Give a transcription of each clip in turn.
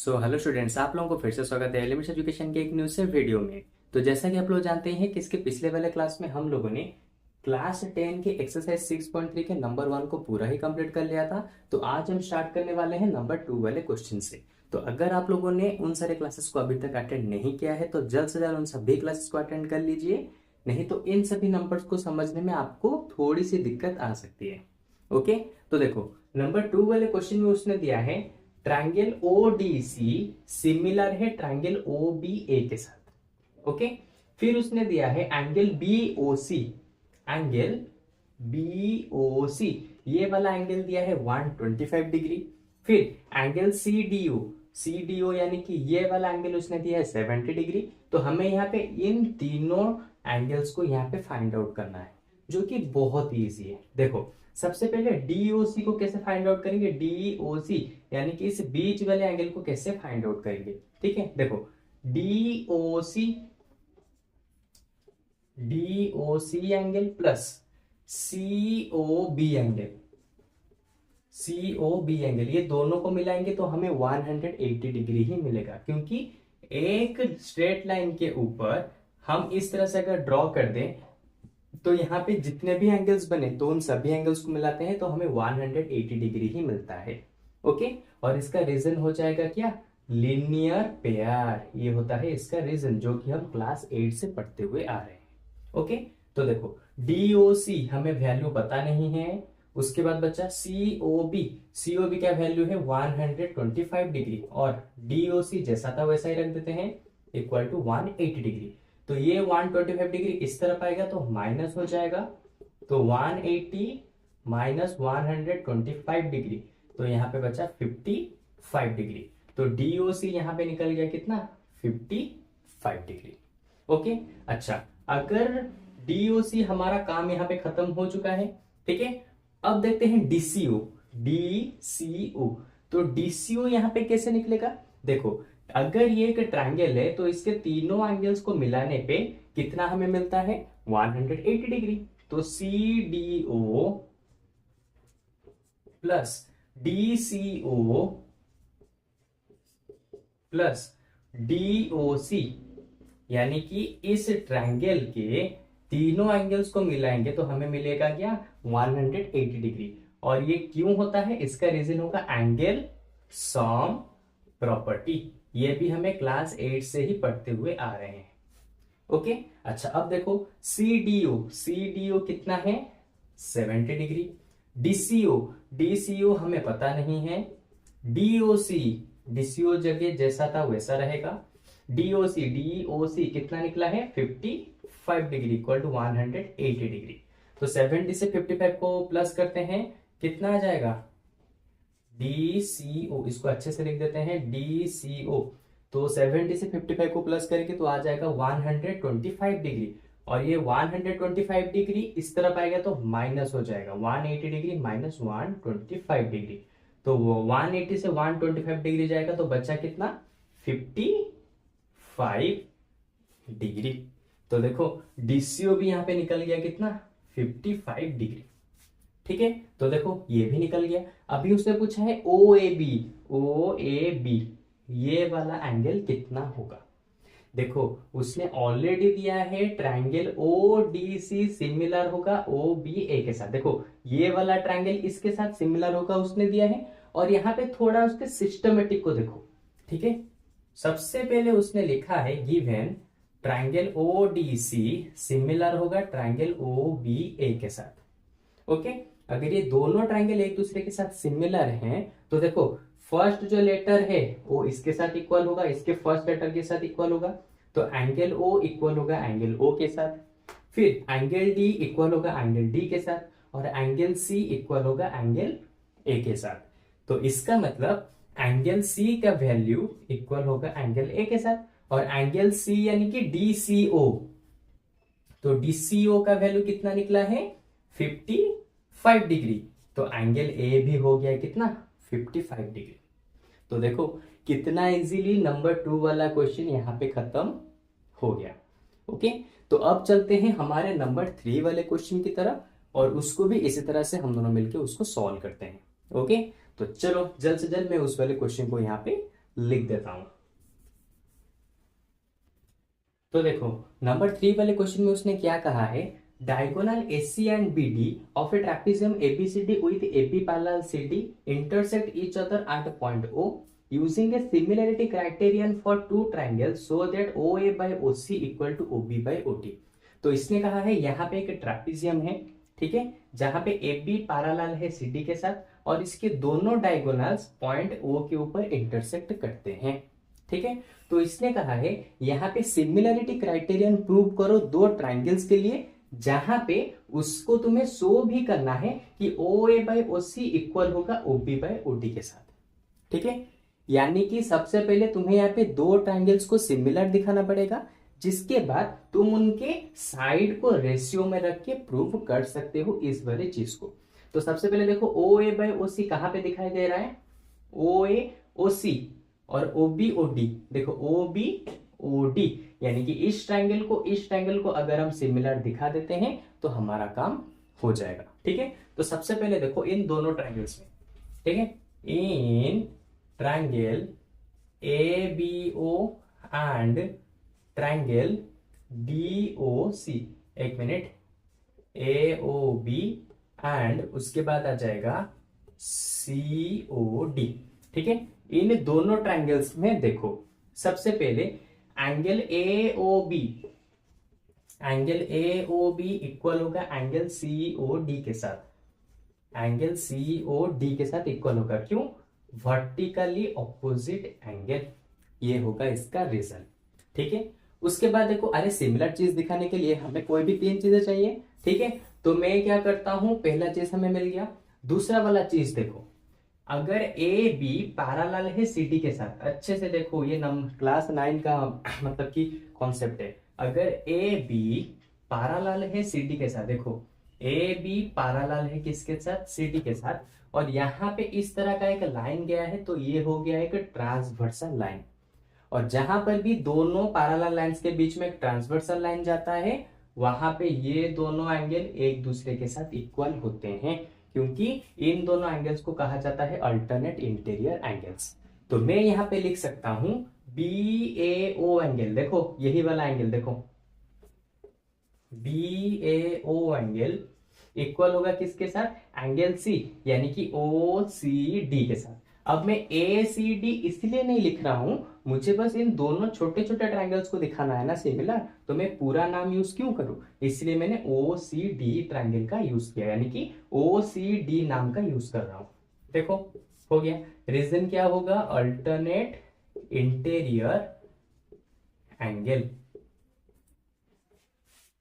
Hello students, आप लोगों को फिर से स्वागत है एलिमेंट्स एजुकेशन के एक न्यू से वीडियो में। तो जैसा कि आप लोग जानते हैं कि इसके पिछले वाले क्लास में हम लोगों ने क्लास 10 के एक्सरसाइज 6.3 के नंबर 1 को पूरा ही कंप्लीट कर लिया था। तो आज हम स्टार्ट करने वाले हैं नंबर 2 वाले क्वेश्चन से। तो अगर आप लोगों ने उन सारे क्लासेस को अभी तक अटेंड नहीं किया है तो जल्द से जल्द उन सभी क्लासेस को अटेंड कर लीजिए, नहीं तो इन सभी नंबर्स को समझने में आपको थोड़ी सी दिक्कत आ सकती है। ओके, तो देखो नंबर 2 वाले क्वेश्चन में उसने दिया है ट्रायंगल ओडीसी सिमिलर है ट्रायंगल ओबीए के साथ। ओके, फिर उसने दिया है एंगल बीओसी, एंगल बीओसी ये वाला एंगल दिया है 125 डिग्री। फिर एंगल सीडीओ, सीडीओ यानी कि ये वाला एंगल उसने दिया है 70 डिग्री। तो हमें यहाँ पे इन तीनों एंगल्स को यहाँ पे फाइंड आउट करना है, जो कि बहुत इजी है। देखो सबसे पहले डीओसी को कैसे फाइंड आउट करेंगे, डीओसी यानी कि इस बीच वाले एंगल को कैसे फाइंड आउट करेंगे। ठीक है, देखो DOC, DOC angle plus COB angle, COB angle ये दोनों को मिलाएंगे तो हमें 180 डिग्री ही मिलेगा, क्योंकि एक स्ट्रेट लाइन के ऊपर हम इस तरह से अगर ड्रॉ कर दें तो यहाँ पे जितने भी एंगल्स बने तो उन सभी एंगल्स को मिलाते हैं तो हमें 180 डिग्री ही मिलता है। ओके, और इसका रीजन हो जाएगा क्या, लीनियर पेयर। ये होता है इसका रीजन, जो कि हम क्लास 8 से पढ़ते हुए आ रहे हैं। ओके, तो देखो डीओसी हमें वैल्यू पता नहीं है। उसके बाद बचा सीओबी, सीओबी क्या वैल्यू है 125 डिग्री, और डीओसी जैसा था वैसा ही रख देते हैं इक्वल टू 180 डिग्री। तो ये 125 डिग्री इस तरफ आएगा तो माइनस हो जाएगा, तो 180 माइनस 125 डिग्री, तो यहाँ पे बचा 55 डिग्री। तो डीओसी यहाँ पे निकल गया कितना, 55 डिग्री। ओके, अच्छा अगर डीओसी हमारा काम यहाँ पे खत्म हो चुका है, ठीक है, अब देखते हैं डीसीओ, डीसीओ। तो डीसीओ यहाँ पे कैसे निकलेगा, देखो अगर ये एक ट्रायंगल है तो इसके तीनों एंगल्स को मिलाने पे कितना हमें मिलता है 180 डिग्री। तो C D O plus D C O plus D, O C इस ट्रायंगल के तीनों एंगल्स को मिलाएंगे तो हमें मिलेगा क्या 180 डिग्री। और ये क्यों होता है, इसका रीजन होगा एंगल सम प्रॉपर्टी। ये भी हमें क्लास 8 से ही पढ़ते हुए आ रहे हैं। ओके, अच्छा अब देखो सीडीओ, सीडीओ कितना है 70 डिग्री। डीसीओ, डीसीओ हमें पता नहीं है। डीओसी, डीसीओ जगह जैसा था वैसा रहेगा। डीओसी, डीओसी कितना निकला है 55 डिग्री इक्वल टू 180 डिग्री। तो 70 से 55 को प्लस करते हैं, कितना आ जाएगा DCO, इसको अच्छे से लिख देते हैं DCO। तो 70 से 55 को प्लस करेंगे तो आ जाएगा 125 डिग्री, और ये 125 डिग्री इस तरफ आएगा तो माइनस हो जाएगा 180 डिग्री माइनस 125 डिग्री। तो 180 से 125 डिग्री जाएगा तो बचा कितना 55 डिग्री। तो देखो DCO भी यहाँ पे निकल गया कितना 55 डिग्री। ठीक है, तो देखो ये भी निकल गया। अभी उसने पूछा है ओ A B, O A B ये वाला एंगल कितना होगा। देखो उसने ऑलरेडी दिया है triangle O D C similar होगा ओ बी ए के साथ। देखो ये वाला ट्रायंगल इसके साथ सिमिलर होगा उसने दिया है, और यहाँ पे थोड़ा उसके सिस्टमेटिक को देखो। ठीक है, सबसे पहले उसने लिखा है given triangle O D C similar होगा ट्रायंगल ओ बी ए के साथ। ओके, अगर ये दोनों ट्रायंगल एक दूसरे के साथ सिमिलर हैं तो देखो फर्स्ट जो लेटर है वो इसके साथ इक्वल होगा, इसके फर्स्ट लेटर के साथ इक्वल होगा, तो एंगल ओ इक्वल होगा एंगल ओ के साथ। फिर एंगल डी इक्वल होगा एंगल डी के साथ, और एंगल सी इक्वल होगा एंगल ए के साथ। तो इसका मतलब एंगल सी का वैल्यू इक्वल होगा एंगल ए के साथ, और एंगल सी यानी कि डीसीओ, तो डीसीओ का वैल्यू कितना निकला है 55 डिग्री। तो एंगल ए भी हो गया कितना 55 डिग्री। तो देखो कितना इजीली नंबर 2 वाला क्वेश्चन यहाँ पे खत्म हो गया। ओके, तो अब चलते हैं हमारे नंबर 3 वाले क्वेश्चन की तरफ, और उसको भी इसी तरह से हम दोनों मिलकर उसको सॉल्व करते हैं। ओके, तो चलो जल्द से जल्द मैं उस वाले क्वेश्चन को यहाँ पे लिख देता हूं। तो देखो नंबर 3 वाले क्वेश्चन में उसने क्या कहा है, diagonal AC and BD of A trapezium ABCD with AP parallel CD intersect each other at point O using a similarity criterion for two triangles so that OA by OC equal to OB by OD। तो इसने कहा है यहाँ पे एक trapezium है, ठीक है, जहां पे AB पैरेलल है CD के साथ और इसके दोनों डायगोनल्स पॉइंट O के ऊपर इंटरसेक्ट करते हैं, ठीक है। तो इसने कहा है यहाँ पे सिमिलरिटी क्राइटेरियन प्रूव करो दो ट्राइंगल्स के लिए जहां पे उसको तुम्हें शो भी करना है कि OA बाई OC इक्वल होगा OB बाई OD के साथ, ठीक है। यानी कि सबसे पहले तुम्हें यहाँ पे दो ट्राइंगल्स को सिमिलर दिखाना पड़ेगा, जिसके बाद तुम उनके साइड को रेशियो में रख के प्रूव कर सकते हो इस वाली चीज को। तो सबसे पहले देखो OA बाई OC कहां पे दिखाई दे रहा है, OA OC और OB OD, देखो OB OD यानी कि इस ट्रायंगल को अगर हम सिमिलर दिखा देते हैं तो हमारा काम हो जाएगा, ठीक है। तो सबसे पहले देखो इन दोनों ट्रायंगल्स में, ठीक है, in triangle ABO and triangle DOC, एक मिनट, AOB एंड उसके बाद आ जाएगा COD, ठीक है। इन दोनों ट्रायंगल्स में देखो सबसे पहले एंगल AOB इक्वल होगा एंगल COD के साथ, एंगल COD के साथ इक्वल होगा, क्यों, वर्टिकली ऑपोजिट एंगल, ये होगा इसका रीजन, ठीक है। उसके बाद देखो अरे सिमिलर चीज दिखाने के लिए हमें कोई भी तीन चीजें चाहिए, ठीक है। तो मैं क्या करता हूं, पहला चीज हमें मिल गया, दूसरा वाला चीज देखो, अगर AB पैरेलल है CD के साथ, अच्छे से देखो ये क्लास 9 का मतलब कि कॉन्सेप्ट है, अगर AB पैरेलल है CD के साथ, देखो AB पैरेलल है किसके साथ, CD के साथ, और यहाँ पे इस तरह का एक लाइन गया है तो ये हो गया एक ट्रांसवर्सल लाइन, और जहां पर भी दोनों पैरेलल लाइंस के बीच में एक ट्रांसवर्सल लाइन जाता है वहां पे ये दोनों एंगल एक दूसरे के साथ इक्वल होते हैं, क्योंकि इन दोनों एंगल्स को कहा जाता है अल्टरनेट इंटीरियर एंगल्स। तो मैं यहां पे लिख सकता हूं BAO एंगल, देखो यही वाला एंगल देखो, BAO एंगल इक्वल होगा किसके साथ, एंगल C यानी कि OCD के साथ। अब मैं ACD इसलिए नहीं लिख रहा हूं, मुझे बस इन दोनों छोटे छोटे ट्रायंगल्स को दिखाना है ना सिमिलर, तो मैं पूरा नाम यूज क्यों करूं, इसलिए मैंने OCD ट्रायंगल का यूज किया, यानी कि OCD नाम का यूज कर रहा हूं। देखो हो गया, रीजन क्या होगा, अल्टरनेट इंटीरियर एंगल,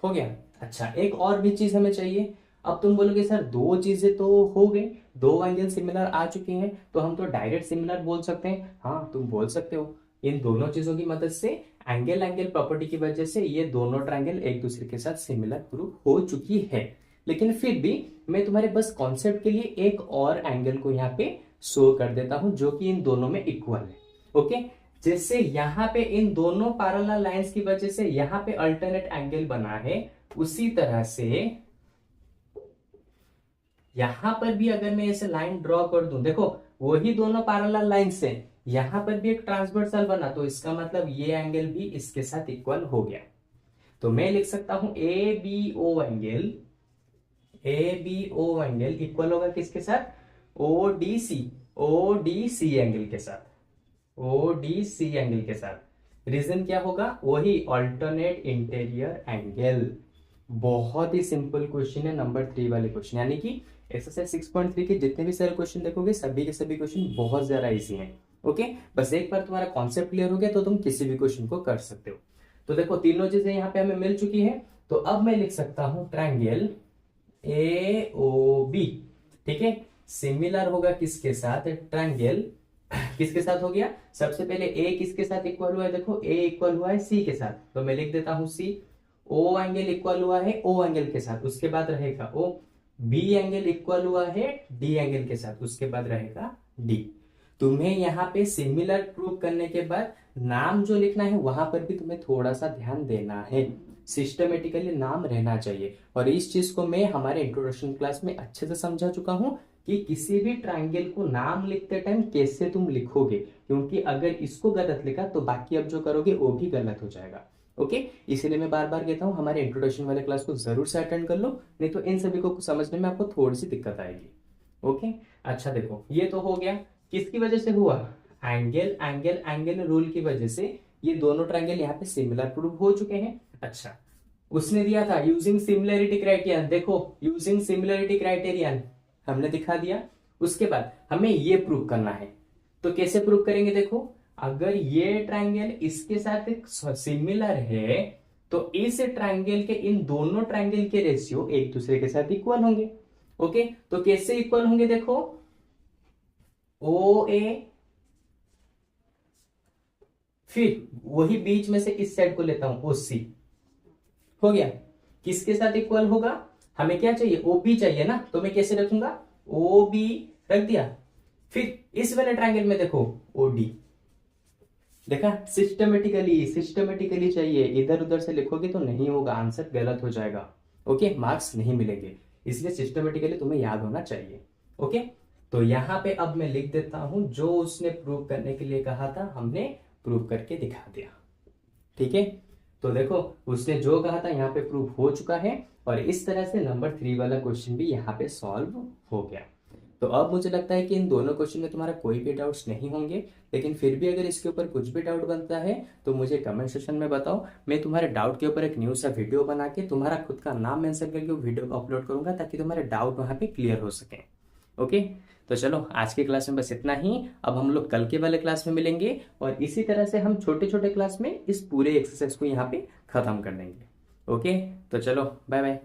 हो गया। अच्छा एक और भी चीज हमें चाहिए, अब तुम बोलोगे सर दो चीजें तो हो गई, दो एंगल सिमिलर आ चुके हैं तो हम तो डायरेक्ट सिमिलर बोल सकते हैं, हाँ तुम बोल सकते हो, इन दोनों चीजों की मदद से एंगल प्रॉपर्टी की वजह से ये दोनों ट्रायंगल एक दूसरे के साथ सिमिलर प्रूव हो चुकी है, लेकिन फिर भी मैं तुम्हारे बस कॉन्सेप्ट के लिए एक और एंगल को यहाँ पे शो कर देता हूं जो कि इन दोनों में इक्वल है, ओके। जैसे यहाँ पे इन दोनों पैरेलल लाइंस की वजह से यहाँ पे अल्टरनेट एंगल बना है, उसी तरह से यहां पर भी अगर मैं ऐसे लाइन ड्रॉ कर दूं, देखो वही दोनों पैरेलल लाइन से यहां पर भी एक ट्रांसवर्सल बना, तो इसका मतलब ये एंगल भी इसके साथ इक्वल हो गया। तो मैं लिख सकता हूं ABO एंगल इक्वल होगा किसके साथ, ODC एंगल के साथ, ODC एंगल के साथ। रीजन क्या होगा, वही अल्टरनेट इंटीरियर एंगल। बहुत ही सिंपल क्वेश्चन है नंबर 3 वाले क्वेश्चन, यानी कि एक्सरसाइज 6.3 के जितने भी सारे क्वेश्चन देखोगे सभी के सभी क्वेश्चन बहुत ज्यादा इजी हैं, ओके। बस एक बार तुम्हारा कॉन्सेप्ट क्लियर हो गया तो तुम किसी भी क्वेश्चन को कर सकते हो। तो देखो तीनों चीजें यहाँ पे हमें मिल चुकी है, तो अब मैं लिख सकता हूं ट्रायंगल AOB, ठीक है, सिमिलर होगा किसके साथ, ट्रायंगल किसके साथ हो गया, सबसे पहले A किसके साथ इक्वल हुआ है, देखो A इक्वल हुआ है C के साथ, तो मैं लिख देता हूं C। O एंगल इक्वल हुआ है O एंगल के साथ, उसके बाद रहेगा O। B एंगल इक्वल हुआ है D एंगल के साथ, उसके बाद रहेगा D। तुम्हें यहाँ पे सिमिलर प्रूव करने के बाद नाम जो लिखना है वहां पर भी तुम्हें थोड़ा सा ध्यान देना है, सिस्टमेटिकली नाम रहना चाहिए। और इस चीज को मैं हमारे इंट्रोडक्शन क्लास में अच्छे से समझा चुका हूं कि किसी भी ट्रायंगल को नाम लिखते टाइम कैसे तुम लिखोगे, क्योंकि अगर इसको गलत लिखा तो बाकी अब जो करोगे वो भी गलत हो जाएगा। ओके, इसीलिए मैं बार बार कहता हूँ हमारे इंट्रोडक्शन वाले क्लास को जरूर से अटेंड कर लो, नहीं तो इन सभी को समझने में आपको थोड़ी सी दिक्कत आएगी। ओके, अच्छा देखो ये तो हो गया, किसकी वजह से हुआ, एंगल एंगल एंगल रूल की वजह से ये दोनों ट्रायंगल यहाँ पे सिमिलर प्रूव हो चुके हैं। अच्छा, उसने दिया था यूजिंग सिमिलरिटी क्राइटेरियन, देखो यूजिंग सिमिलरिटी क्राइटेरियन हमने दिखा दिया। उसके बाद हमें ये प्रूव करना है, तो कैसे प्रूव करेंगे, देखो अगर ये ट्रायंगल इसके साथ सिमिलर है तो इस ट्रायंगल के इन दोनों ट्रायंगल के रेशियो एक दूसरे के साथ इक्वल होंगे। ओके, तो कैसे इक्वल होंगे, देखो ओ ए, फिर वही बीच में से इस साइड को लेता हूं ओ सी, हो गया। किसके साथ इक्वल होगा, हमें क्या चाहिए, ओ बी चाहिए ना, तो मैं कैसे रखूंगा, ओ बी रख दिया। फिर इस वाले ट्रायंगल में देखो ओ डी, देखा सिस्टमेटिकली चाहिए, इधर उधर से लिखोगे तो नहीं होगा, आंसर गलत हो जाएगा। ओके, मार्क्स नहीं मिलेंगे, इसलिए सिस्टमेटिकली तुम्हें याद होना चाहिए। ओके, तो यहां पे अब मैं लिख देता हूं जो उसने प्रूव करने के लिए कहा था हमने प्रूव करके दिखा दिया। ठीक है, तो देखो उसने जो कहा था यहाँ पे प्रूव हो चुका है, और इस तरह से नंबर 3 वाला क्वेश्चन भी यहाँ पे सॉल्व हो गया। तो अब मुझे लगता है कि इन दोनों क्वेश्चन में तुम्हारा कोई भी डाउट्स नहीं होंगे, लेकिन फिर भी अगर इसके ऊपर कुछ भी डाउट बनता है तो मुझे कमेंट सेक्शन में बताओ, मैं तुम्हारे डाउट के ऊपर एक न्यू सा वीडियो बना के तुम्हारा खुद का नाम मेंशन करके वो वीडियो अपलोड करूंगा, ताकि तुम्हारे डाउट वहां पे क्लियर हो सके। ओके, तो चलो आज के क्लास में बस इतना ही, अब हम लोग कल के वाले क्लास में मिलेंगे, और इसी तरह से हम छोटे छोटे क्लास में इस पूरे एक्सरसाइज को यहाँ पे खत्म कर देंगे। ओके, तो चलो बाय बाय।